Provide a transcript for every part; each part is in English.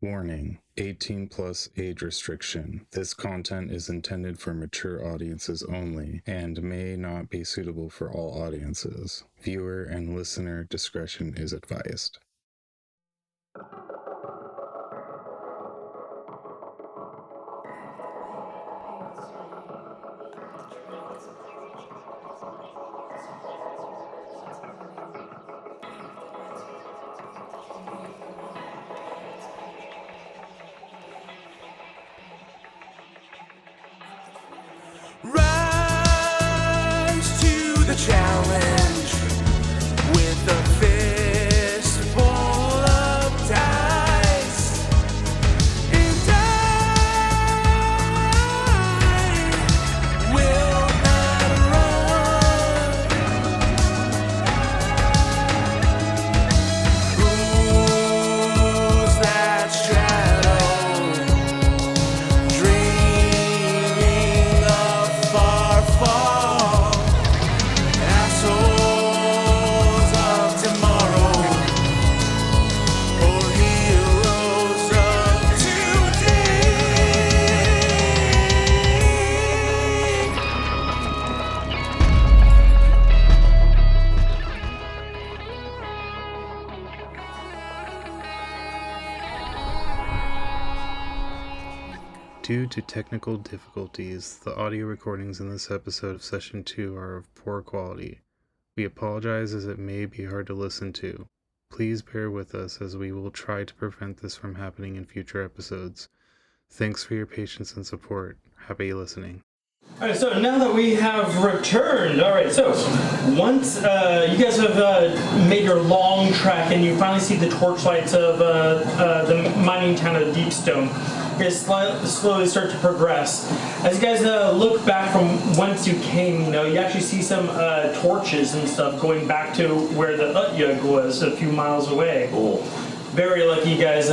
Warning, 18 plus age restriction. This content is intended for mature audiences only and may not be suitable for all audiences. Viewer and listener discretion is advised. Rise to the challenge with a fistful of dice, and I will not run. Who's that shadow? Dreaming of Farfall, assholes of tomorrow, or heroes of today. Due to technical difficulties, the audio recordings in this episode of Session 2 are of poor quality. We apologize as it may be hard to listen to. Please bear with us as we will try to prevent this from happening in future episodes. Thanks for your patience and support. Happy listening. Alright, so now that we have returned, alright, so once you guys have made your long trek and you finally see the torchlights of the mining town of Deepstone, you guys slowly start to progress. As you guys look back from whence you came, you actually see some torches and stuff going back to where the Utyug was a few miles away. Cool. Very lucky you guys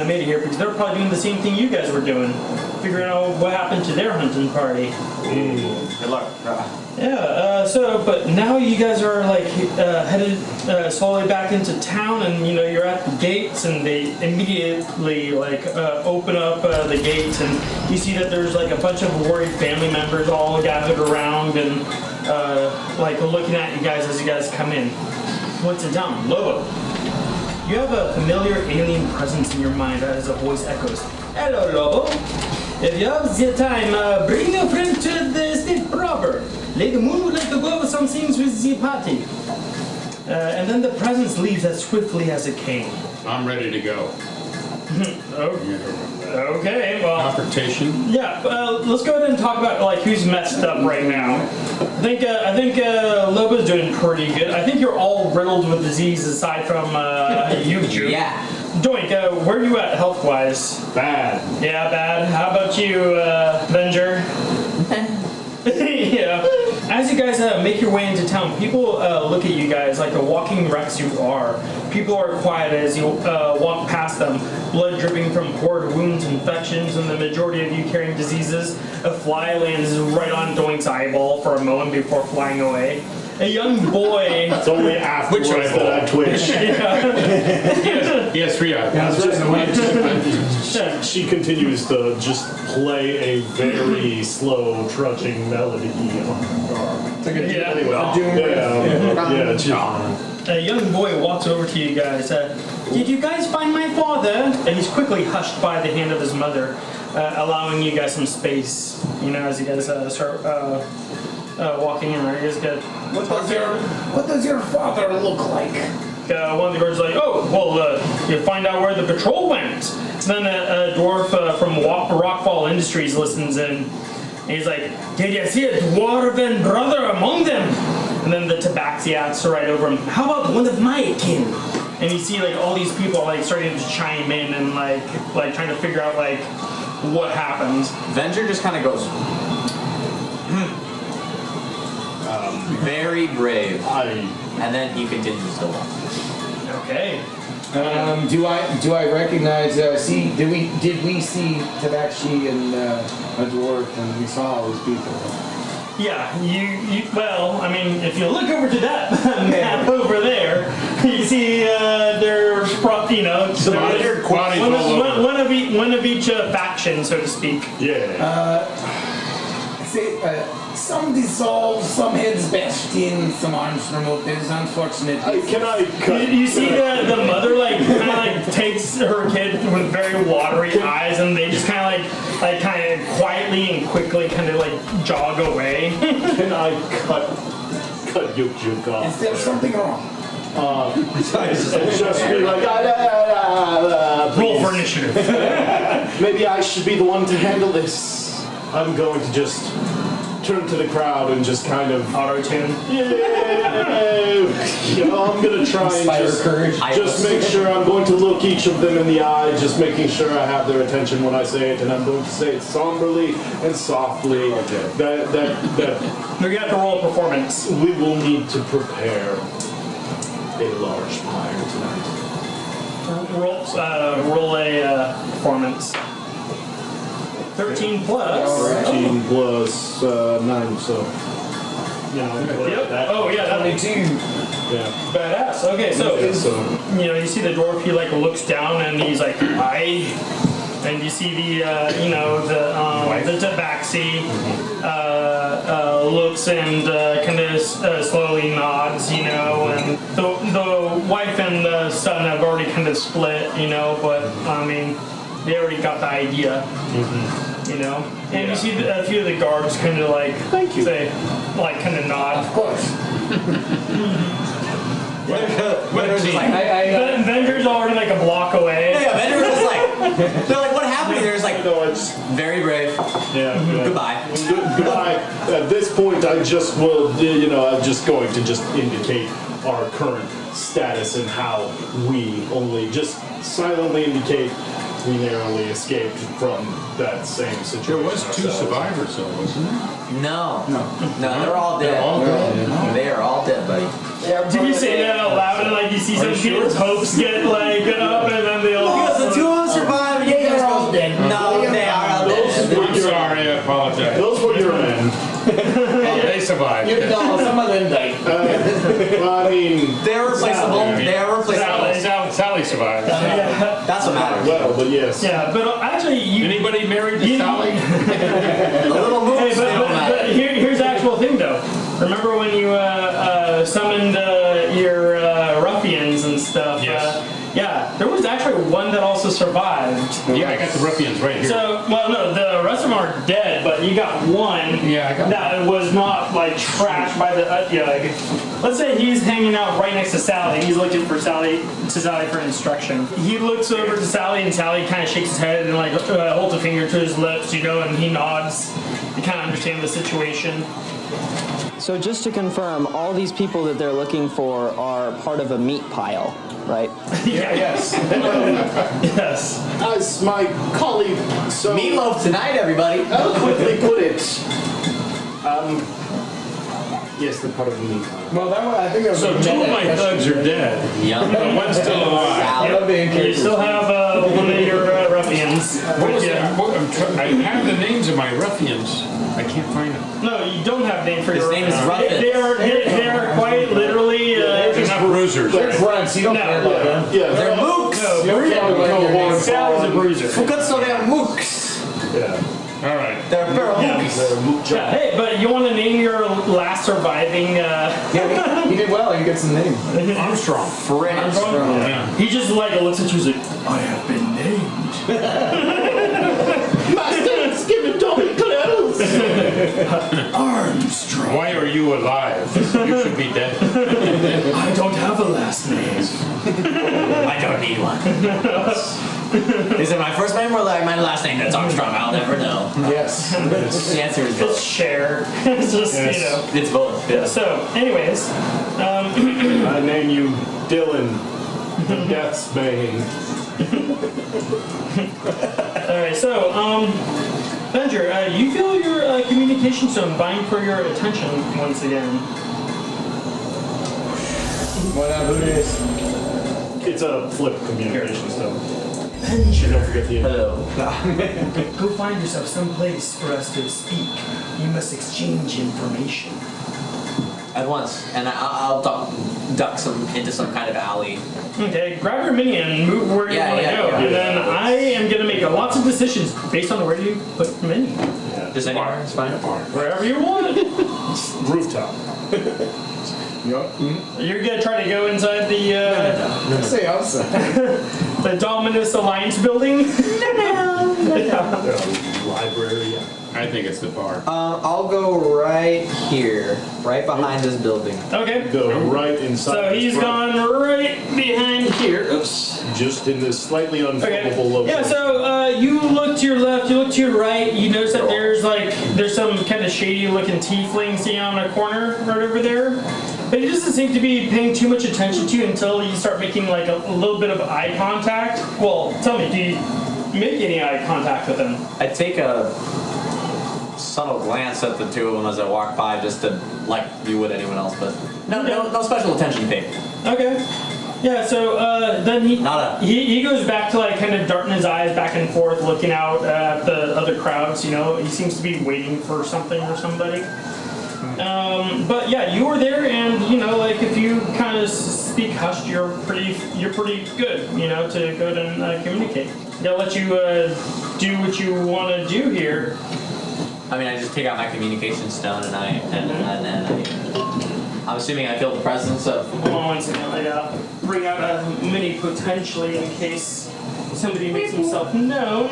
made it here because they're probably doing the same thing you guys were doing. Figuring out what happened to their hunting party. Good luck. But now you guys are headed slowly back into town, and you're at the gates, and they immediately open up the gates, and you see that there's a bunch of worried family members all gathered around and looking at you guys as you guys come in. What's it down? Lobo. You have a familiar alien presence in your mind as a voice echoes. Hello, Lobo. If you have the time, bring a friend to the estate proper. Lady Moon would like to go over some things with the party. And then the presence leaves as swiftly as it came. I'm ready to go. Okay, well... Confrontation? Yeah, let's go ahead and talk about who's messed up right now. I think Lobo's doing pretty good. I think you're all riddled with disease aside from you, Jude. Yeah. Doink, where are you at health-wise? Bad. Yeah, bad. How about you, Venger? Yeah. As you guys make your way into town, people look at you guys like the walking wrecks you are. People are quiet as you walk past them, blood dripping from poured wounds, infections, and the majority of you carrying diseases. A fly lands right on Doink's eyeball for a moment before flying away. A young boy... It's only afterwards that I twitch. He has 3 eyeballs. She continues to just play a very slow, trudging melody on her guard. A young boy walks over to you guys. Did you guys find my father? And he's quickly hushed by the hand of his mother, allowing you guys some space. As you guys start walking in there. You guys get... What does your father look like? One of the guards is like, oh, well, you find out where the patrol went. And then a dwarf from Rockfall Industries listens in. And he's like, did you see a dwarven brother among them? And then the tabaxiacs are right over him. How about one of my kin? And you see all these people starting to chime in and trying to figure out what happened. Venger just kind of goes, very brave. And then he continues to walk. Okay. Do I recognize? Did we see Tabaxi and a dwarf when we saw all those people? Yeah, well, I mean, if you look over to that map over there, you see there's probably, you know, one of each faction, so to speak. Yeah. Some dissolved, some heads bashed in, some arms removed. It is unfortunate. Can I cut? You see the mother kind of takes her kid with very watery eyes, and they just kind of quietly and quickly jog away. Can I cut Yuk off? Is there something wrong? Just be like, Roll for initiative. maybe I should be the one to handle this. I'm going to just turn to the crowd and just kind of Auto-tune. I'm gonna try and just make sure I'm going to look each of them in the eye, just making sure I have their attention when I say it, and I'm going to say it somberly and softly. That We got to roll a performance. we will need to prepare a large fire tonight. Roll a performance. 13 plus. 13 plus 9, so Yep. Oh yeah, that makes yeah. badass. Okay, so you see the dwarf. He looks down and he's like, "Aye." And you see the the tabaxi looks and kind of slowly nods, and the wife and the son have already kind of split, but I mean they already got the idea, And you see a few of the guards kind of thank you, say, kind of nod. Of course. Venger's already a block away. Yeah, Venger's just they're like, what happened here? It's very brave. Yeah. Goodbye. Goodbye. At this point, I just will, I'm just going to just indicate our current status and how we only just silently indicate we narrowly escaped from that same situation. There was 2 survivors, though, wasn't there? No, they're all dead. They are all dead, buddy. Did you say that out loud and you see some people's hopes get up and then they all Oh, the 2 of them survived. Yeah, they're all dead. No, they are all dead. I'm sorry, I apologize. Those were your men. They survived. Some of them died. Well, I mean, They're replaceable. They're replaceable. Sally survived. That's what matters. well, but yes. Yeah, but actually, Anybody married to Sally? The little moves, Hey, they don't but matter. here's the actual thing, though. Remember when you summoned your ruffians and stuff? Yes. Yeah, there was actually one that also survived. Yeah, I got the ruffians right here. So, well, no, the rest of them are dead, but you got one Yeah, I got that was not trashed by the Utyug. Let's say he's hanging out right next to Sally. He's looking for Sally for instruction. He looks over to Sally, and Sally kind of shakes his head and holds a finger to his lips, and he nods. You kind of understand the situation. So just to confirm, all these people that they're looking for are part of a meat pile, right? Yes. Yes. As my colleague so Meatloaf tonight, everybody. eloquently put it, yes, they're part of the meat. Well, I think that was So 2 of my thugs are dead. Yep. But one's still alive. You still have one of your ruffians. What was with that? you. I have the names of my ruffians. I can't find them. No, you don't have name for His your name is ruffians. Ruffins. They are quite literally. They're not bruisers. They're grunts. You don't No. care about them. Yeah, They're mooks. Sally's a bruiser. So they're mooks. All right. They're mooks. Yeah, hey, but you want to name your last surviving? Yeah, he did well. He gets the name. Armstrong. Fred Armstrong. Yeah. He just looks at you and is like, I have been named. Master, give me double clothes. Armstrong. Why are you alive? You should be dead. I don't have a last name. I don't need one. Is it my first name or my last name? That's Armstrong. I'll never know. Yes. The answer is It's both. Cher. It's just, It's both. Yeah. So, anyways, I name you Dylan, the Death's Bane. alright, so, Venger, you feel your communication stone vying for your attention once again. What up, who it is? It's a flip communication stuff. Avenger. Don't forget the Hello. Go find yourself some place for us to speak. You must exchange information. At once, and I'll duck into some kind of alley. Okay, grab your mini and move where you Yeah, want to yeah, go. yeah. And then I am going to make lots of decisions based on where you put the mini. Just anywhere, it's fine. Wherever you want. rooftop. You're going to try to go inside the Say outside. the Dominus Alliance building? Library. I think it's the bar. I'll go right here, right behind this building. Okay. Go right inside. So this he's front, gone right behind here. Oops. just in this slightly Okay. unfillable location. Yeah, so you look to your left, you look to your right, you notice that there's some kind of shady looking tiefling sitting on a corner right over there. But he doesn't seem to be paying too much attention to you until you start making like a little bit of eye contact. Well, tell me, do you make any eye contact with him? I take a subtle glance at the two of them as I walk by, just to like you would anyone else, but no special attention paid. Okay. Yeah, so then Nada. he goes back to like kind of darting his eyes back and forth, looking out at the other crowds. You know, he seems to be waiting for something or somebody. But yeah, you were there, and you know, like if you kind of speak hushed, you're pretty good. You know, to go and communicate. They'll let you do what you want to do here. I mean, I just take out my communication stone and I'm assuming I feel the presence of. Hold on one second. I bring out a mini potentially in case somebody makes himself known.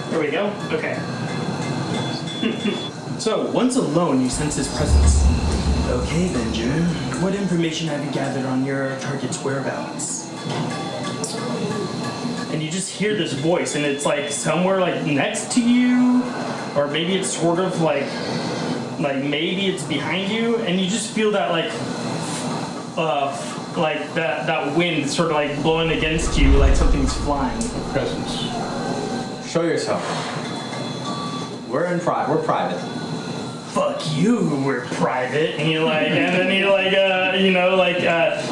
There we go. Okay. So, once alone, you sense his presence. Okay, Avenger. What information have you gathered on your target's whereabouts? And you just hear this voice, and it's like somewhere like next to you, or maybe it's sort of like maybe it's behind you, and you just feel that that wind sort of like blowing against you, like something's flying. Presence. Show yourself. We're private. Fuck you, we're private. And you're like, and then you're like,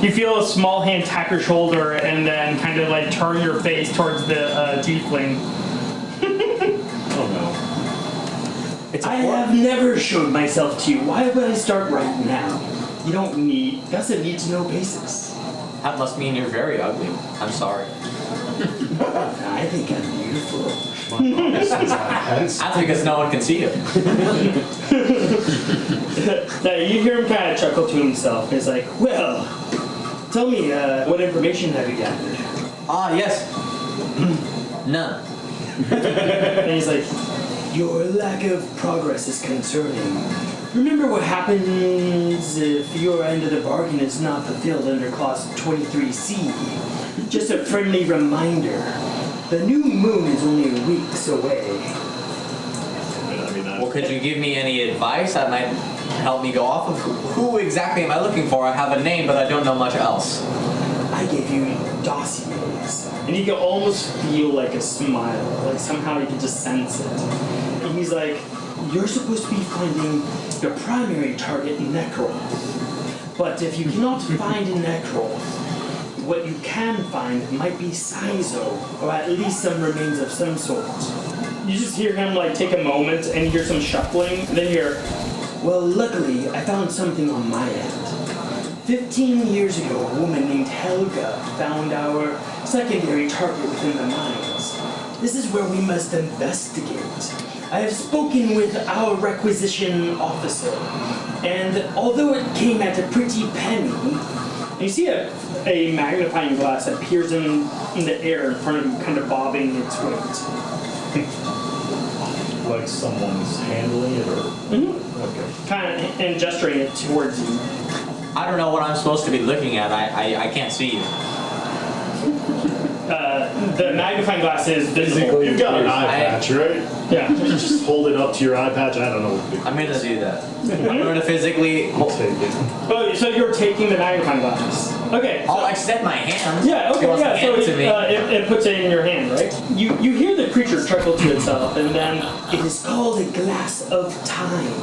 you feel a small hand tap your shoulder and then kind of like turn your face towards the tiefling. Oh no. It's a I have never showed myself to you. Why would I start right now? You don't need, that's a need to know basis. That must mean you're very ugly. I'm sorry. I think I'm beautiful. That's because no one can see you. Now, you hear him kind of chuckle to himself. He's like, well, tell me, what information have you gathered? Ah, yes. None. And he's like, your lack of progress is concerning. Remember what happens if your end of the bargain is not fulfilled under Clause 23C. Just a friendly reminder. The new moon is only weeks away. Well, could you give me any advice that might help me go off of? Who exactly am I looking for? I have a name, but I don't know much else. I gave you dossiers. And you can almost feel like a smile. Like somehow you can just sense it. And he's like, you're supposed to be finding your primary target, Necroth. But if you cannot find a Necroth, what you can find might be Sizo, or at least some remains of some sort. You just hear him like take a moment and you hear some shuffling, and then you hear, well, luckily I found something on my end. 15 years ago, a woman named Helga found our secondary target within the mines. This is where we must investigate. I have spoken with our requisition officer, and although it came at a pretty penny, you see a magnifying glass appears in the air in front of you, kind of bobbing its weight. Like someone's handling it, or okay. Kind of and gesturing it towards you. I don't know what I'm supposed to be looking at. I can't see you. The magnifying glass is visible. You've got an eye patch, right? Yeah. Just hold it up to your eye patch. I don't know. I'm gonna do that. I'm gonna physically. I'll take it. Oh, so you're taking the magnifying glass? Okay. I'll extend my hand. Yeah, He okay, wants to yeah, hand so it to me. it puts it in your hand, right? You hear the creature chuckle to itself, and then It is called a glass of time.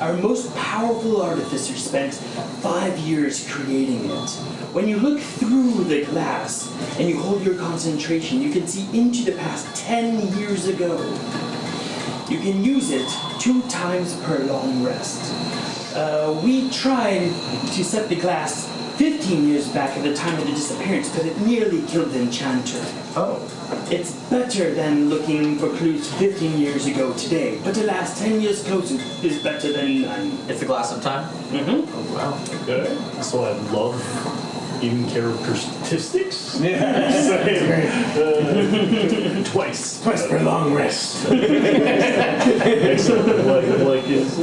Our most powerful artificer spent 5 years creating it. When you look through the glass and you hold your concentration, you can see into the past 10 years ago. You can use it 2 times per long rest. We tried to set the glass 15 years back at the time of the disappearance, but it nearly killed the enchanter. Oh. It's better than looking for clues 15 years ago today, but the last 10 years closer is better than none. It's the glass of time? Mm-hmm. Oh, wow. Okay. So I love even character statistics. Twice. Twice per long rest. Excellent. Like it's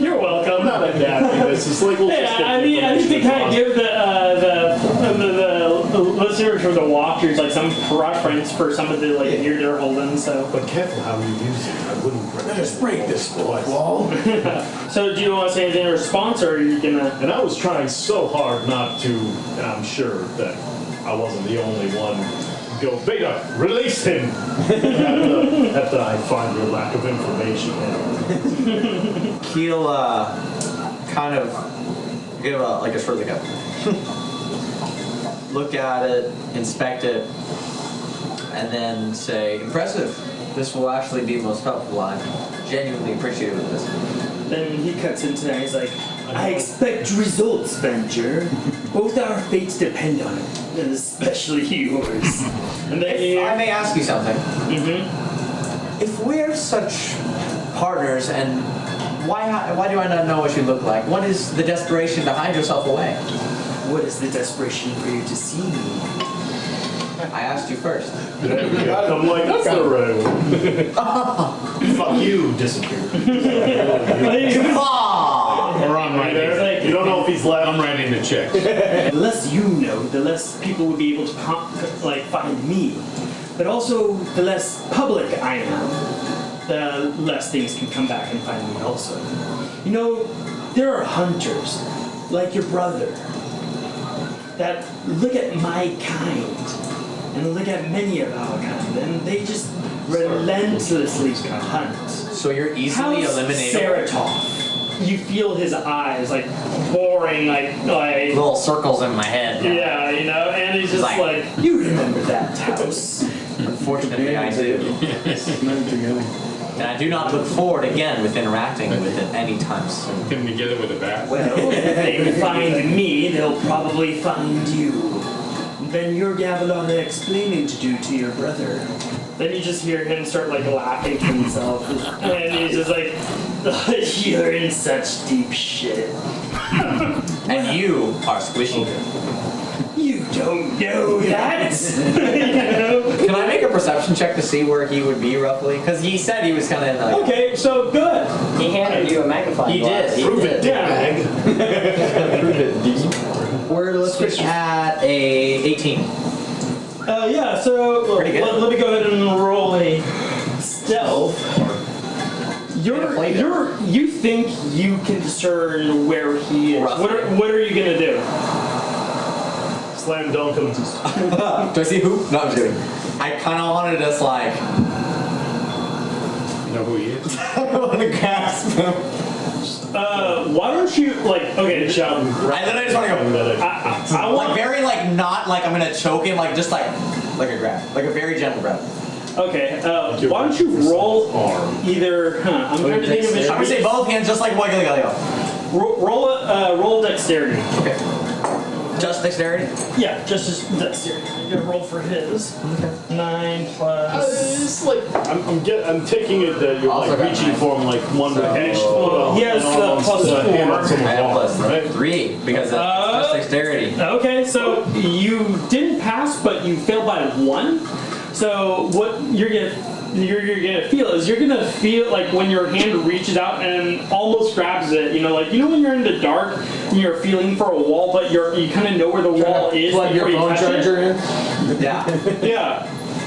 you're welcome. not adapting this. It's like we'll just Yeah, get I mean to information kind of across. give the listeners or the watchers like some preference for some of the like gear they're holding. So, But careful how you use it. I wouldn't Let's break this fourth wall. so do you want to say anything in response, or are you gonna? And I was trying so hard not to, and I'm sure that I wasn't the only one. Go, Beta, release him! after I find your lack of information. He'll kind of give a sort of like a look at it, inspect it, and then say, impressive. This will actually be most helpful. I'm genuinely appreciative of this. Then he cuts into that. He's like, I expect results, Venture. Both our fates depend on it, and especially yours. And then If I may ask you something. Mm-hmm. If we're such partners, and why do I not know what you look like? What is the desperation to hide yourself away? What is the desperation for you to see me? I asked you first. I'm like, that's the right one. Fuck you, disappear. We're on right here. You don't know if he's left. I'm writing the check. The less you know, the less people will be able to find me. But also, the less public I am, the less things can come back and find me also. You know, there are hunters, like your brother, that look at my kind, and look at many of our kind, and they just relentlessly hunt. So you're easily How's eliminated. Ceratov? you feel his eyes like boring, like little circles in my head. yeah, you know, and he's just like you remember that house. Unfortunately, I do. And I do not look forward again with interacting with it anytime soon. Getting together with a bat. Well, if they find me, they'll probably find you. Then you're gonna have a lot of explaining to do to your brother. Then you just hear him start like laughing to himself, and he's just like, You're in such deep shit. And you are squishy. You don't know that. Can I make a perception check to see where he would be roughly? Because he said he was kind of like. okay, so good. He handed you a magnifying He glass. did. Prove it, Yeah. We're looking at a 18. Yeah. So Pretty good. let me go ahead and roll a stealth. You think you can discern where he is. Roughly. What are you gonna do? Slam dunk him. Do I see who? No, I'm just kidding. I kind of wanted to just like. You know who he is? I want to grasp him. Why don't you okay, shout. And then I just want to go. I want Like very like not like I'm gonna choke him, like just like a grab, like a very gentle grab. Okay, why don't you roll either? I'm trying to think of it. I'm gonna say both hands, just like wiggly go. Roll dexterity. Okay. Just dexterity. Yeah, just dexterity. I'm gonna roll for his. Okay. 9 plus. It's like I'm taking it that you're Also like got reaching nine. for him like one to edge. He has plus 4. I have plus 3 because it's just dexterity. Okay, so you didn't pass, but you failed by 1. So what you're gonna feel is you're gonna feel like when your hand reaches out and almost grabs it. You know when you're in the dark and you're feeling for a wall, but you kind of know where the wall is. Plug your before you phone touch it. charger in. Yeah.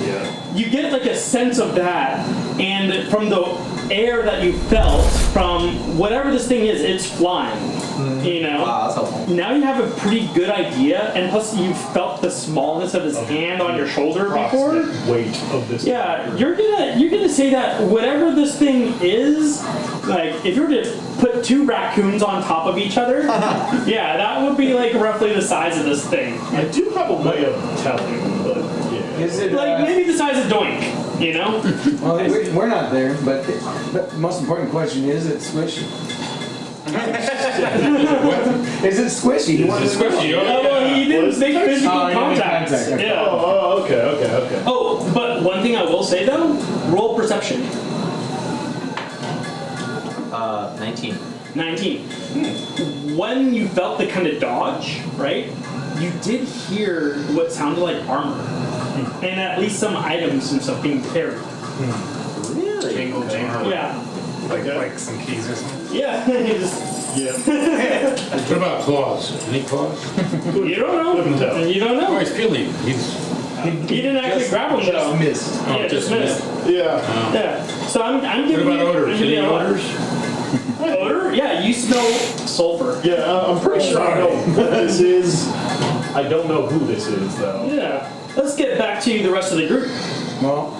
Yeah. You get like a sense of that, and from the air that you felt from whatever this thing is, it's flying. You know? Wow, that's helpful. Now you have a pretty good idea, and plus you've felt the smallness of his hand on your shoulder before. Weight of this. Yeah, you're gonna say that whatever this thing is, like if you were to put 2 raccoons on top of each other, yeah, that would be like roughly the size of this thing. I do have a way of telling, but yeah. Is it Like maybe the size of Doink, you know? Well, we're not there, but the most important question is it squishy? Is it squishy? You want to know? Well, he didn't make physical Oh, he didn't make contact. contact, okay. Yeah. Oh, okay. Oh, but one thing I will say though, roll perception. 19. 19. When you felt the kind of dodge, right, you did hear what sounded like armor. And at least some items and stuff being carried. Really? Jingle, jingle. Yeah. Like some keys or something. Yeah. You just, What about claws? Any claws? you don't know. Couldn't tell. You don't Oh, know. he's feeling. He's You didn't actually grab him though. Just missed. Yeah, just missed. Yeah. Yeah. So I'm What giving about you. odors? I'm giving Any you a- odors? Odor? Yeah, you smell sulfur. Yeah, I'm pretty sure I know what this is. I don't know who this is, though. Yeah. Let's get back to the rest of the group. Well,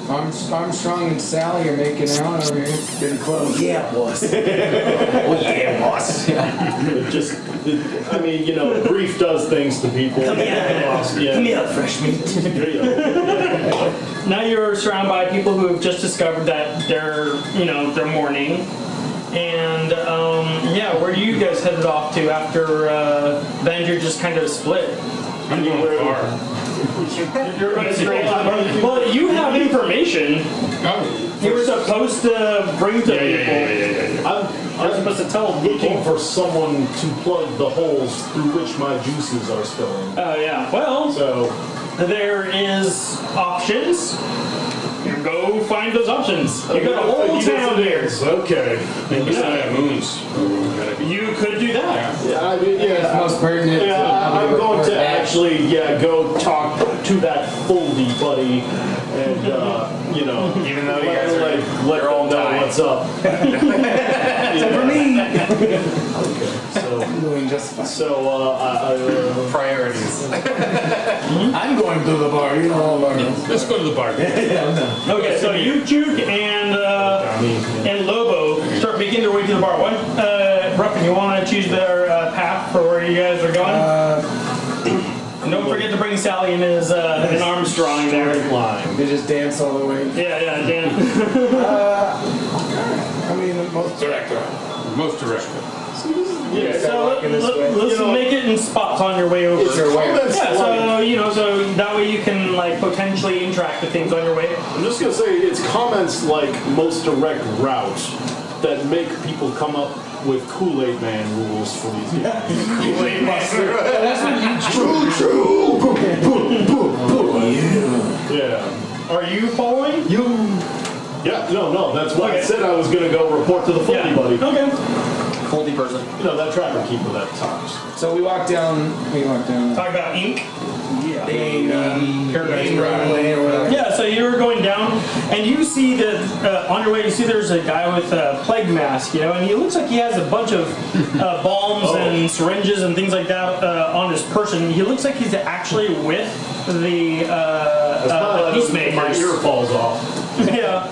Armstrong and Sally are making out over here, getting close. Yeah, boss. It just, I mean, you know, grief does things to people. Come Yeah. here, fresh meat. Now you're surrounded by people who have just discovered that they're mourning. And, yeah, where do you guys headed off to after Avenger just kind of split? I'm going far. You're going straight. Well, you have information you were supposed to bring to people. I'm supposed to tell looking for someone to plug the holes through which my juices are spilling. Oh, yeah. Well, So, there is options. You go find those options. You got a whole town here. okay. And beside moons. You could do that. Yeah, I mean, It's most pertinent. Yeah, I'm going to actually, go talk to that foldy buddy, and Even though you guys are let them know dying. what's up. For me, So, I'm doing just fine. Priorities. I'm going to the bar, you know. Let's go to the bar. Okay, so you, Juke, and Lobo start making their way to the bar. What, Ruffin, you want to choose their path for where you guys are going? And don't forget to bring Sally and and Armstrong there. They just dance all the way. Yeah, Dan. I mean, most Direct. Most direct. Yeah, so walking this way. let's make it in spots on your way over. Is there a way? Yeah, so that way you can like potentially interact with things on your way. I'm just gonna say it's comments like most direct route that make people come up with Kool-Aid Man rules for these games. Yeah. Are you following? Yeah, no, that's why I said I was gonna go report to the foldy buddy. Okay. Foldy person. You know, that trapper keeper that talks. So we walk down. Talk about ink. Paradise Lane or whatever. Yeah, so you're going down, and you see that on your way, you see there's a guy with a plague mask, and he looks like he has a bunch of balms and syringes and things like that on his person. He looks like he's actually with the My peacemakers. ear falls off. Yeah,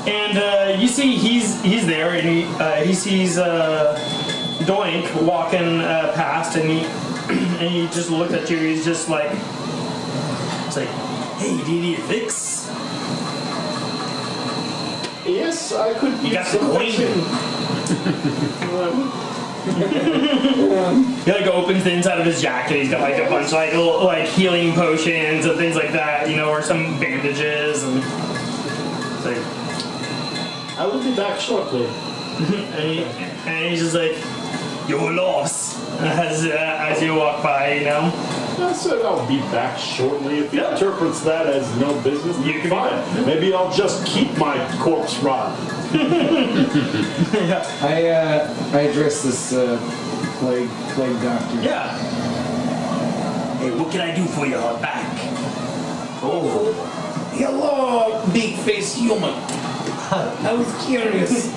and you see he's there, and he sees Doink walking past, and he just looked at you. He's just like, it's like, hey, do you need a fix? Yes, I could You use got the some queen. fixing. He like opens the inside of his jacket. He's got like a bunch of like little like healing potions and things like that, or some bandages and. It's like, I will be back shortly. and he's just like, "You're lost," as you walk by, I said I'll be back shortly. If he Yeah. interprets that as no business, You then can be fine. back. Maybe I'll just keep my corpse rod. I address this plague doctor. Yeah. Hey, what can I do for you? Back. Oh, hello, big face human. I was curious.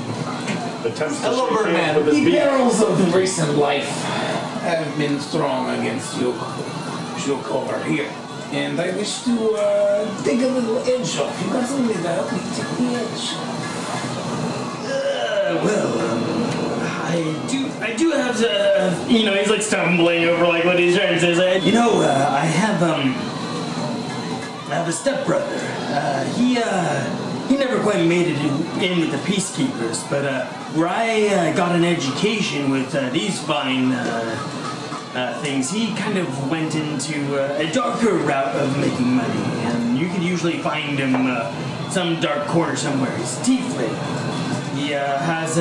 attempts to Hello, shake Birdman. hands with his The beak. perils of recent life have been strong against you, over here. And I wish to take a little edge off. You got something to help me take the edge. I do have to, he's like stumbling over like what he's trying to say. I have a stepbrother. He never quite made it in with the peacekeepers, but where I got an education with these fine things, he kind of went into a darker route of making money, and you could usually find him some dark corner somewhere. He's tiefling. He has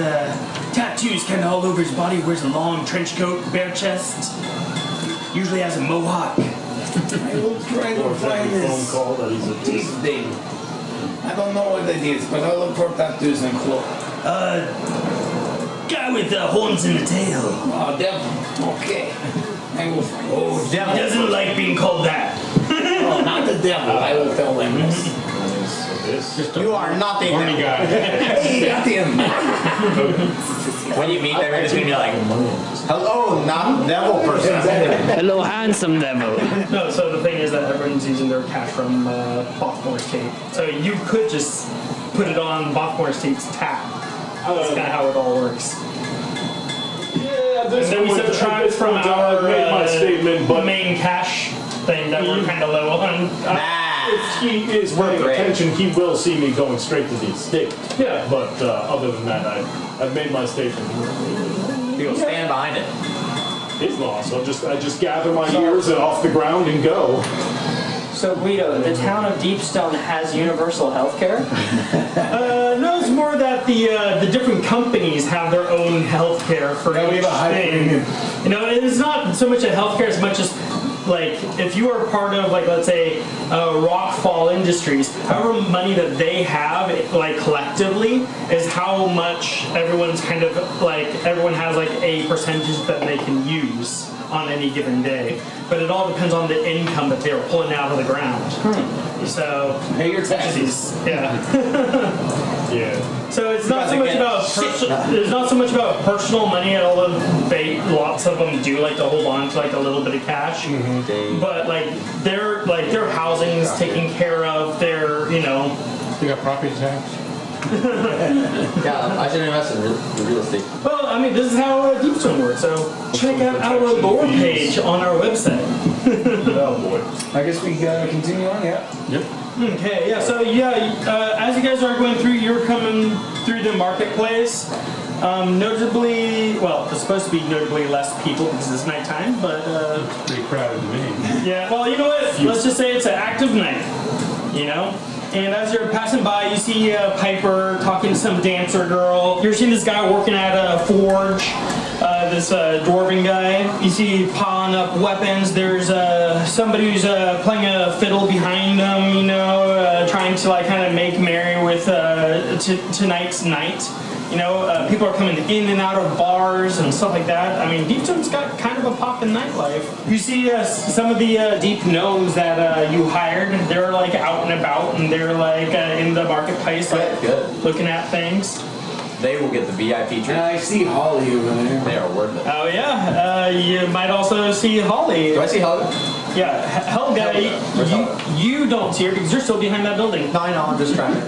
tattoos kind of all over his body, wears a long trench coat, bare chest, usually has a mohawk. I will try to find phone this call that he's a teeth thing. I don't know what it is, but I'll look for tattoos and clothes. Guy with horns in the tail. Oh, devil. Okay. I will find this. He doesn't like being called that. Oh, not the devil. I will tell them this. You are not the Horny guy. Hey, got him. When you meet them, you're just gonna be like, hello, not devil person. Hello, handsome devil. No, so the thing is that everyone's using their cash from Bothmore's tape. So you could just put it on Bothmore's tape's tab. That's kind of how it all works. Yeah, this And then we point, subtract at this from point, our I made my statement, but main cash thing that we're kind of low on. if he is paying great. attention, he will see me going straight to the estate. Yeah. But other than that, I've made my statement. You'll stand behind it. It's lost. I just gather my ears and off the ground and go. So Guido, the town of Deepstone has universal health care? No, it's more that the different companies have their own healthcare for Yeah, we each have a high thing. premium. It's not so much a healthcare as much as like if you are part of like let's say Rockfall Industries, however money that they have like collectively is how much everyone's kind of like everyone has like a percentage that they can use on any given day. But it all depends on the income that they are pulling out of the ground. So Pay your taxes. yeah. Yeah. So it's not so much get about it's not so much about personal money, although lots of them do like to hold on to like a little bit of cash. But like their housing's taken care of. Their You got property tax? Yeah, I should invest in real estate. well, I mean this is how Deepstone works. So check out our lore page on our website. Oh boy. I guess we continue on, yeah. Yep. Okay, yeah. So as you guys are going through, you're coming through the marketplace. Notably, well, it's supposed to be notably less people because it's nighttime, but Pretty crowded to me. yeah. Well, you know what? Let's just say it's an active night. And as you're passing by, you see Piper talking to some dancer girl. You're seeing this guy working at a forge, this dwarven guy. You see pawing up weapons. There's somebody who's playing a fiddle behind him, trying to like kind of make merry with tonight's night. People are coming in and out of bars and stuff like that. I mean, Deepstone's got kind of a poppin' nightlife. You see some of the deep gnomes that you hired. They're like out and about, and they're like in the marketplace, like Good. looking at things. They will get the VIP treatment. And I see Holly over there. They are worth it. Oh yeah, you might also see Holly. Do I see Helga? Yeah, Helga. You don't see her because you're still behind that building. No, I know. I'm just trying to.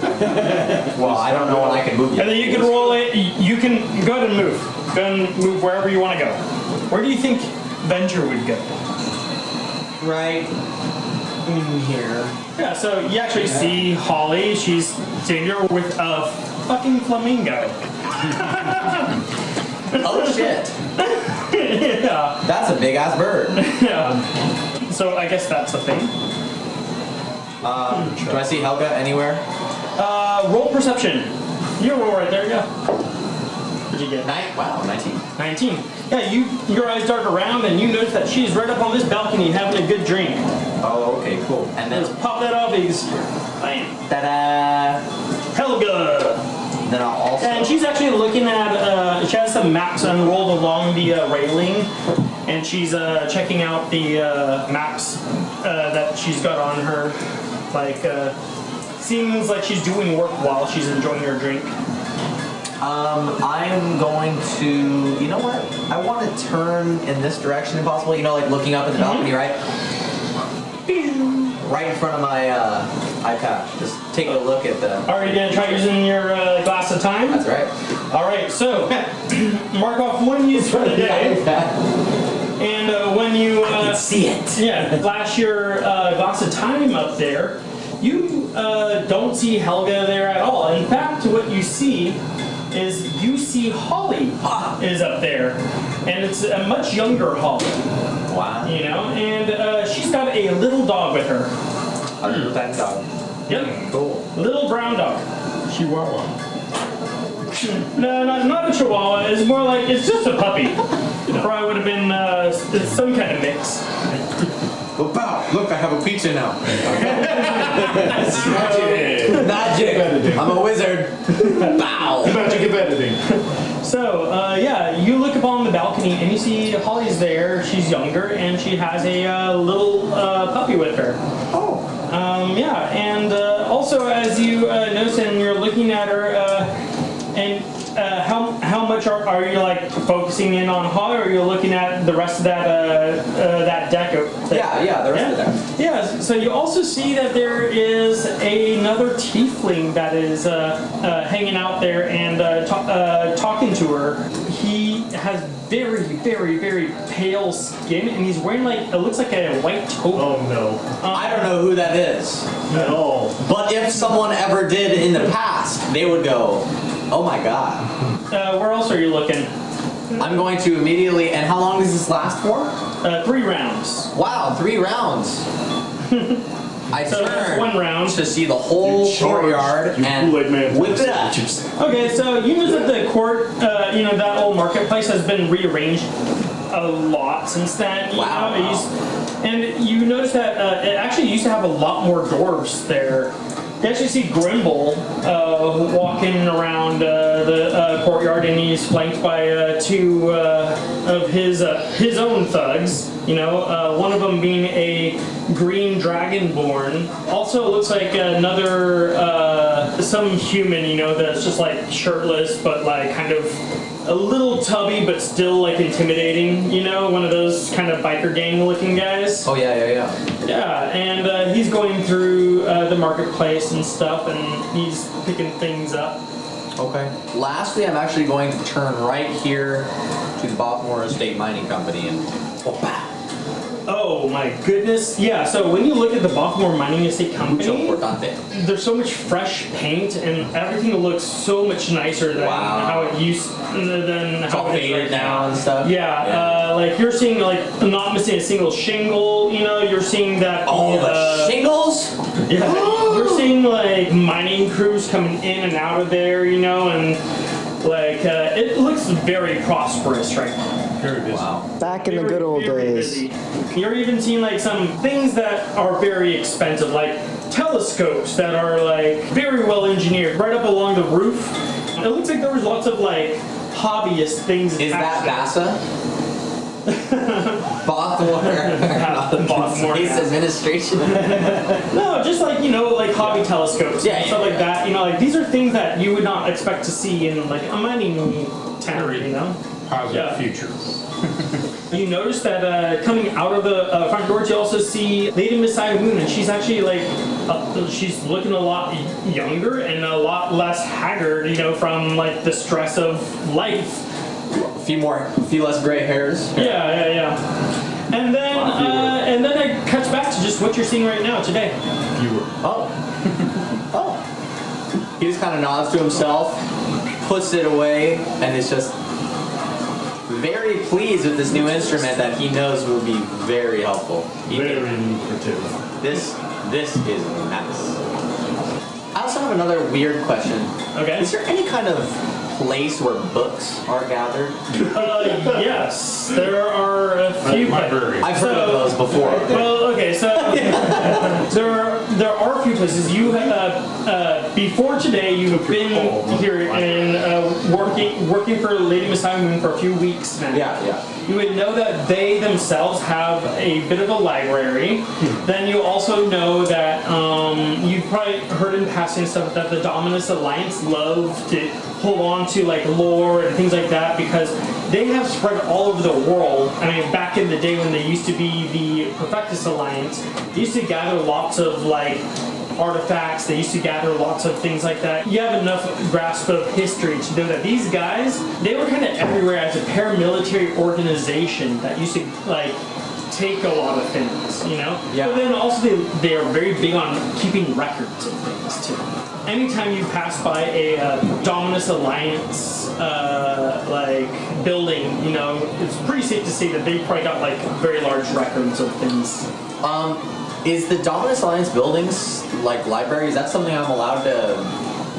Well, I don't know when I can move And yet. then you can roll it. You can go ahead and move. Go ahead and move wherever you want to go. Where do you think Venture would go? Right in here. Yeah, so you actually see Holly. She's sitting there with a fucking flamingo. Oh shit! Yeah. That's a big ass bird. Yeah. So I guess that's the thing. Do I see Helga anywhere? Roll perception. You roll right there, yeah. What'd you get? Wow, 19. 19. Yeah, your eyes dart around and you notice that she's right up on this balcony having a good drink. Oh, okay, cool. And then, Just pop that off, because bam. ta-da! Helga! Then I'll also. And she's actually looking at, she has some maps unrolled along the railing, and she's checking out the maps that she's got on her. Like, seems like she's doing work while she's enjoying her drink. I'm going to, you know what? I want to turn in this direction if possible. You know, like looking up at the balcony, right? Right in front of my eye patch. Just take a look at the... Are you going to try using your glass of time? That's right. All right, so mark off one use for the day. And when you... I can see it. Yeah, flash your glass of time up there. You don't see Helga there at all. In fact, what you see is Holly is up there. And it's a much younger Holly. Wow. You know, and she's got a little dog with her. A little tiny dog. Yep. Cool. Little brown dog. Chihuahua. No, not a Chihuahua. It's more like, it's just a puppy. Probably would have been some kind of mix. Oh, wow, look, I have a pizza now. Magic. I'm a wizard. Bow. Magic of editing. So, yeah, you look up on the balcony and you see Holly's there. She's younger and she has a little puppy with her. Oh. Yeah, and also as you notice and you're looking at her, and how much are you like focusing in on Holly, or are you looking at the rest of that deck? Yeah, the rest of the deck. Yeah, so you also see that there is another tiefling that is hanging out there and talking to her. He has very, very, very pale skin, and he's wearing like, it looks like a white toga. Oh no. I don't know who that is. At all. But if someone ever did in the past, they would go, oh my god. Where else are you looking? I'm going to immediately, and how long does this last for? 3 rounds. Wow, 3 rounds. I So that's turn 1 round. to see the whole courtyard You and Kool-Aid man. whip it up. Okay, so you notice that the court, that old marketplace has been rearranged a lot since then. Wow. And you notice that it actually used to have a lot more dwarves there. You actually see Grimble walking around the courtyard, and he's flanked by 2 of his own thugs. You know, one of them being a green dragonborn. Also, it looks like another some human. You know, that's just like shirtless, but like kind of a little tubby, but still like intimidating. You know, one of those kind of biker gang looking guys. Oh yeah. Yeah, and he's going through the marketplace and stuff, and he's picking things up. Okay. Lastly, I'm actually going to turn right here to the Baltimore Estate Mining Company and Oh my goodness. Yeah, so when you look at the Baltimore Mining Estate Company, there's so much fresh paint and everything looks so much nicer than how it used than how it is right now and stuff. Yeah, like you're seeing like not missing a single shingle, you know, you're seeing that the shingles? Yeah. You're seeing like mining crews coming in and out of there, you know, and like it looks very prosperous right now. Very busy. Wow. Back in the good old days. Busy. You're even seeing like some things that are very expensive, like telescopes that are like very well engineered right up along the roof. It looks like there was lots of like hobbyist things. Is that NASA? Baltimore Space Administration? No, just like, you know, like hobby telescopes and stuff like that. You know, like these are things that you would not expect to see in like a mining town, you know? Positive future. You notice that coming out of the front doors, you also see Lady Messiah Moon, and she's actually like, she's looking a lot younger and a lot less haggard, you know, from like the stress of life. A few less gray hairs. Yeah. And then it cuts back to just what you're seeing right now today. Oh. He just kind of nods to himself, puts it away, and is just very pleased with this new instrument that he knows will be very helpful. Very lucrative. This is nice. I also have another weird question. Okay. Is there any kind of place where books are gathered? Yes, there are a few. Library. I've heard of those before. Well, okay, so there are a few places. You before today, you've been here and working for Lady Messiah Moon for a few weeks now. Yeah. You would know that they themselves have a bit of a library. Then you also know that you've probably heard in passing stuff that the Dominus Alliance love to hold on to like lore and things like that because they have spread all over the world. I mean, back in the day when they used to be the Perfectus Alliance, they used to gather lots of like artifacts, they used to gather lots of things like that. You have enough grasp of history to know that these guys, they were kind of everywhere as a paramilitary organization that used to like take a lot of things, you know? Yeah. But then also they are very big on keeping records of things too. Anytime you pass by a Dominus Alliance like building, you know, it's pretty safe to say that they probably got like very large records of things. Is the Dominus Alliance buildings like library? Is that something I'm allowed to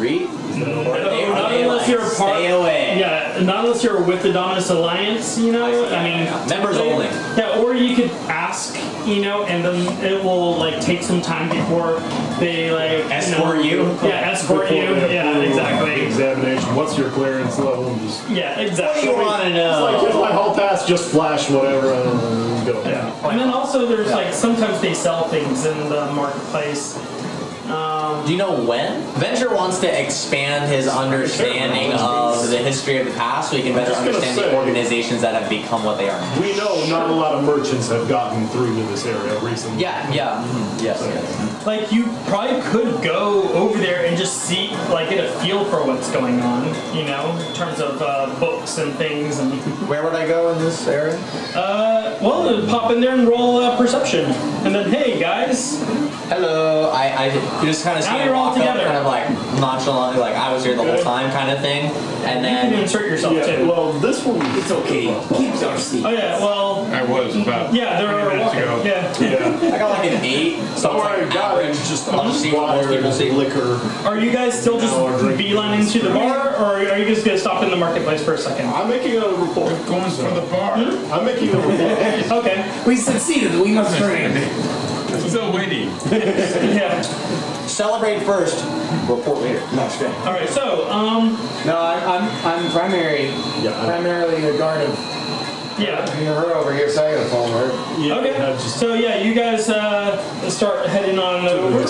read? No, not unless you're a part. Stay away. Yeah, not unless you're with the Dominus Alliance. You know, I mean, members only. Yeah, or you could ask, you know, and then it will like take some time before they like escort you. Yeah, escort you. Yeah, exactly. Examination. What's your clearance level? And just Yeah, exactly. What do you want to it's know? like here's my hall pass. Just flash whatever and go. Yeah. And then also there's like sometimes they sell things in the marketplace. Do you know when? Venture wants to expand his understanding of the history of the past so he can better understand the organizations that have become what they are now. We know not a lot of merchants have gotten through to this area recently. Yeah. Yes. Like you probably could go over there and just see, like get a feel for what's going on, you know, in terms of books and things. And Where would I go in this area? well, pop in there and roll perception, and then hey guys, Hello. I you just kind of see Now him you're all walk up, together. kind of like nonchalantly, like I was here the whole time, kind of thing, and you can then insert yourself Yeah, too. well, this one. It's okay. Keep our seat. Oh yeah, well, I was about yeah, there 20 are minutes ago. yeah. Yeah. I got like an 8. So Don't it's worry, like God, average. it's just I'll just see what most people see. liquor. Are you guys still just beelining to the bar, or are you just gonna stop in the marketplace for a second? I'm making a report. Going for the bar. I'm making a report. Okay. We succeeded. We must hurry. Still waiting. Yeah. Celebrate first. Report later. All right. So, No, I'm primarily the guard of yeah. her over here, so I gotta follow her. Yeah, Okay. just So yeah, you guys start heading on over.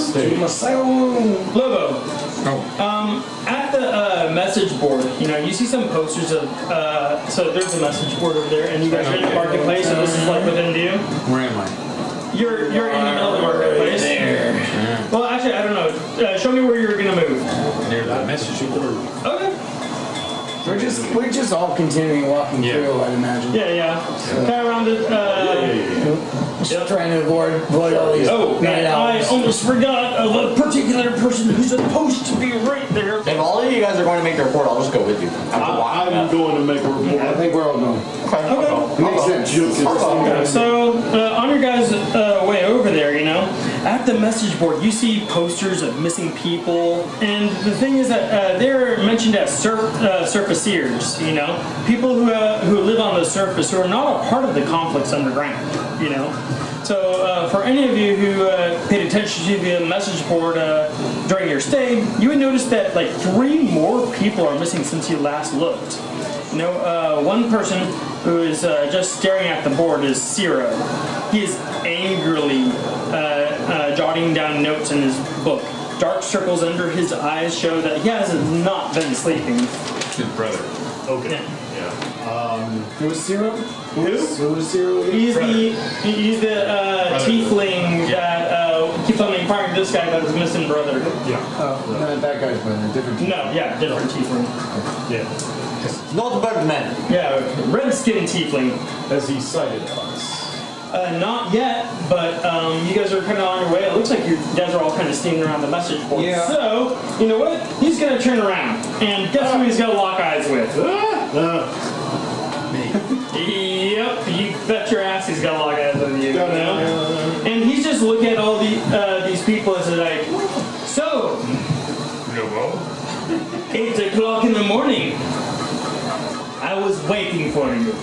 Lobo. At the message board, you know, you see some posters of. So there's a message board over there, and you guys are in the marketplace. So this is like within view. Where am I? You're in the middle of the marketplace. Yeah. Well, actually, I don't know. Show me where you're gonna move. Near the message board. Okay. We're just all continuing walking through, I'd imagine. Yeah. Kind of around it. Just trying to avoid all these Oh, night and I owls. almost forgot of a particular person who's supposed to be right there. If all of you guys are going to make the report, I'll just go with you. I'm going to make a report. I think we're all going. Okay. Makes sense. So, on your guys' way over there, you know, at the message board, you see posters of missing people, and the thing is that they're mentioned as surfaceers, you know, people who live on the surface, who are not a part of the conflicts underground, you know. So, for any of you who paid attention to the message board during your stay, you would notice that like 3 more people are missing since you last looked. You know, one person who is just staring at the board is Ciro. He is angrily jotting down notes in his book. Dark circles under his eyes show that he has not been sleeping. His brother. Okay. Yeah. Who was Ciro? Who was Ciro? He's the tiefling that keeps on inquiring this guy about his missing brother. Yeah. Oh, not that guy's brother, different. No, yeah, different tiefling. Yeah. Not Birdman. Yeah, red-skinned tiefling. Has he sighted us? Not yet, but you guys are kind of on your way. It looks like you guys are all kind of standing around the message board. Yeah. So, you know what? He's going to turn around. And guess who he's going to lock eyes with? Yep, you bet your ass he's going to lock eyes with you. You know? And he's just looking at all these people and like, so, Lobo. 8 o'clock in the morning. I was waiting for you.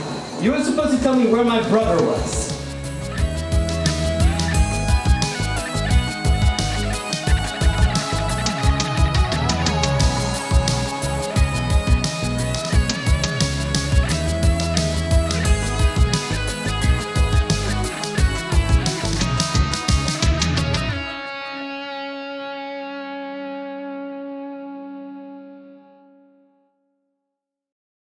You were supposed to tell me where my brother was.